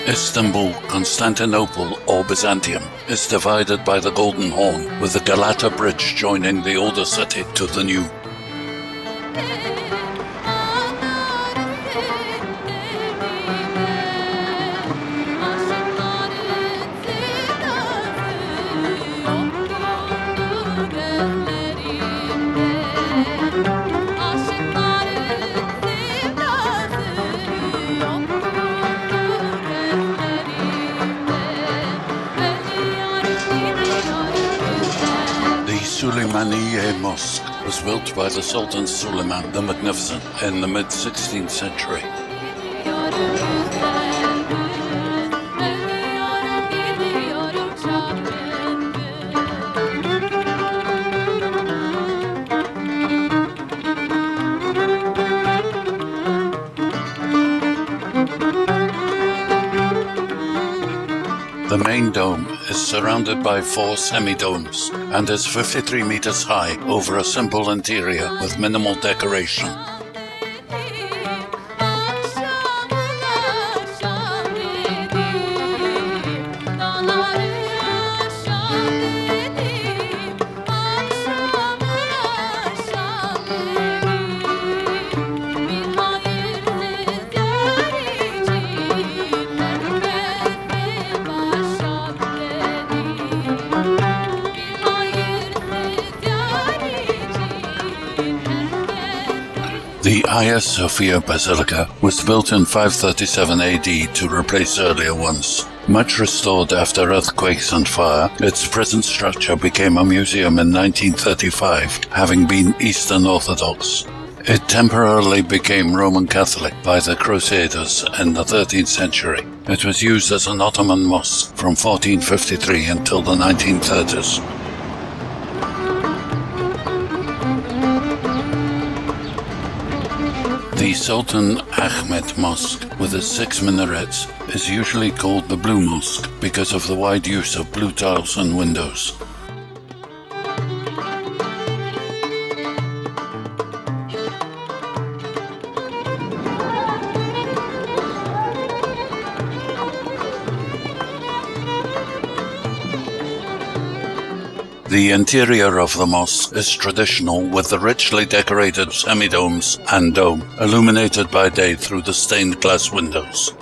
Istanbul, Constantinople or Byzantium is divided by the Golden Horn, with the Galata Bridge joining the older city to the new. Süleymaniye Mosque was built by the Sultan Suleiman the Magnificent in the mid-16th century. The main dome is surrounded by 4 semi-domes and is 53 meters high over a simple interior with minimal decoration. The Hagia Sophia Basilica was built in 537 AD to replace earlier ones. Much restored after earthquakes and fire, its present structure became a museum in 1935, having been Eastern Orthodox. It temporarily became Roman Catholic by the Crusaders in the 13th century. It was used as an Ottoman mosque from 1453 until the 1930s. The Sultan Ahmed Mosque, with its 6 minarets, is usually called the Blue Mosque because of the wide use of blue tiles and windows. The interior of the mosque is traditional, with the richly decorated semi-domes and dome, illuminated by day through the stained glass windows.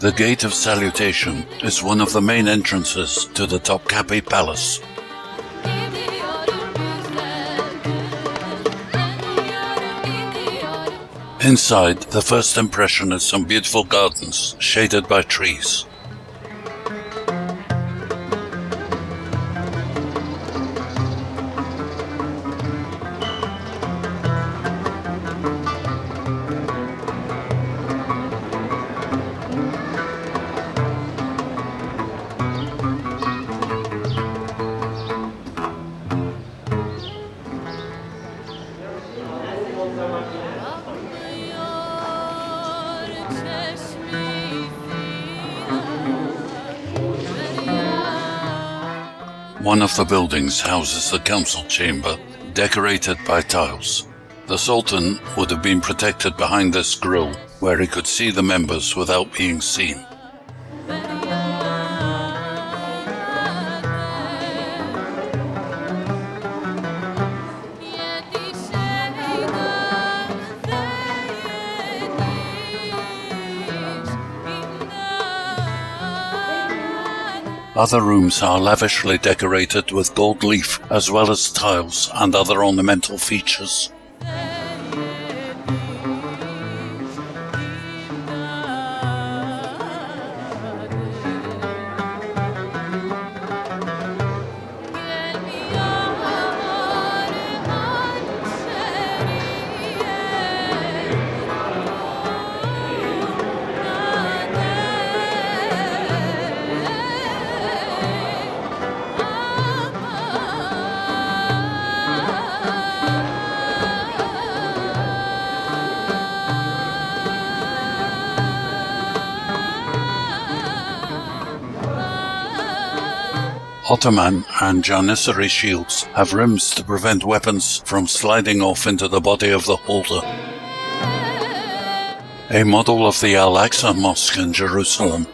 The Gate of Salutation is one of the main entrances to the Topkapi Palace. Inside, the first impression is some beautiful gardens, shaded by trees. One of the buildings houses the council chamber, decorated by tiles. The Sultan would have been protected behind this grille, where he could see the members without being seen. Other rooms are lavishly decorated with gold leaf, as well as tiles and other ornamental features. Ottoman and Janissary shields have rims to prevent weapons from sliding off into the body of the holder. A model of the Al-Aqsa Mosque in Jerusalem.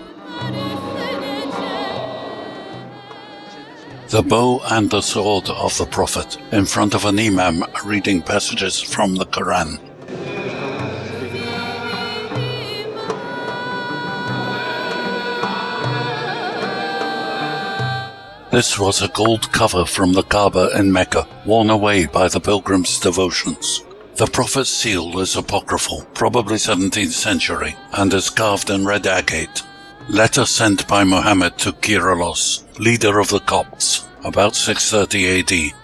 The bow and the sword of the Prophet in front of an imam reading passages from the Quran. This was a gold cover from the Kaaba in Mecca, worn away by the pilgrims' devotions. The Prophet's seal is apocryphal, probably 17th century, and is carved in red agate. Letter sent by Muhammad to Kyrillos, leader of the Copts, about 630 AD.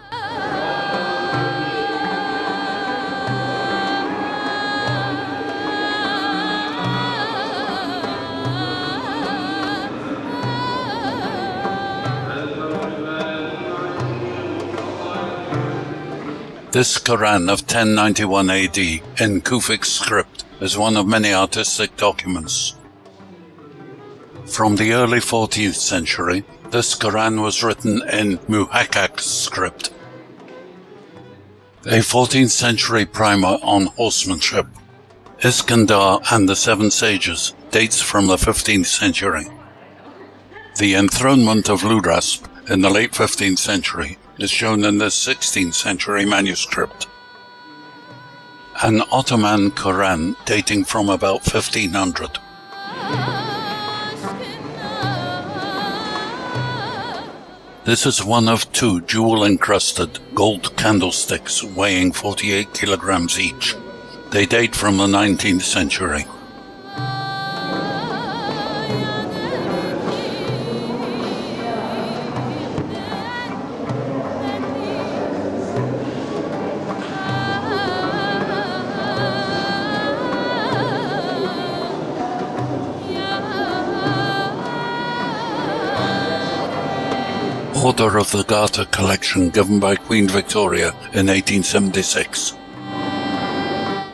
This Quran of 1091 AD in Kufic script is one of many artistic documents. From the early 14th century, this Quran was written in Muhakkak script, a 14th century primer on horsemanship. Iskandar and the Seven Sages dates from the 15th century. The enthronement of Ludrasp in the late 15th century is shown in this 16th century manuscript. An Ottoman Quran dating from about 1500. This is one of two jewel-encrusted gold candlesticks weighing 48 kilograms each. They date from the 19th century. Order of the Garter collection given by Queen Victoria in 1876.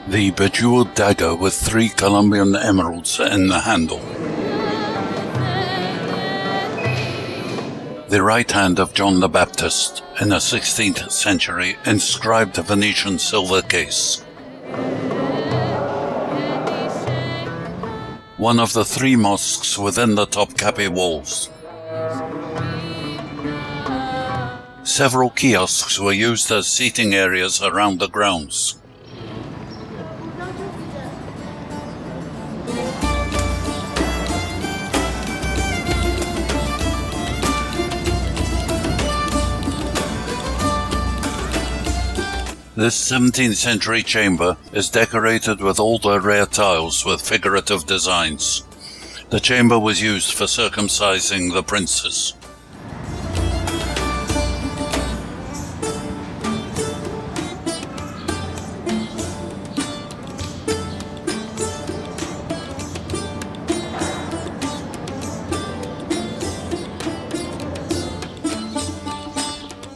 The bejeweled dagger with 3 Colombian emeralds in the handle. The right hand of John the Baptist in a 16th century inscribed Venetian silver case. One of the 3 mosques within the Topkapi walls. Several kiosks were used as seating areas around the grounds. This 17th century chamber is decorated with older rare tiles with figurative designs. The chamber was used for circumcising the princes.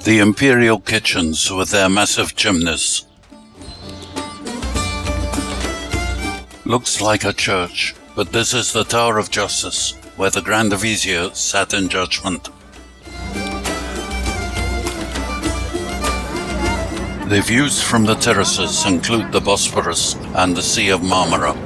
The imperial kitchens with their massive chimneys. Looks like a church, but this is the Tower of Justice, where the Grand Vizier sat in judgment. The views from the terraces include the Bosphorus and the Sea of Marmara.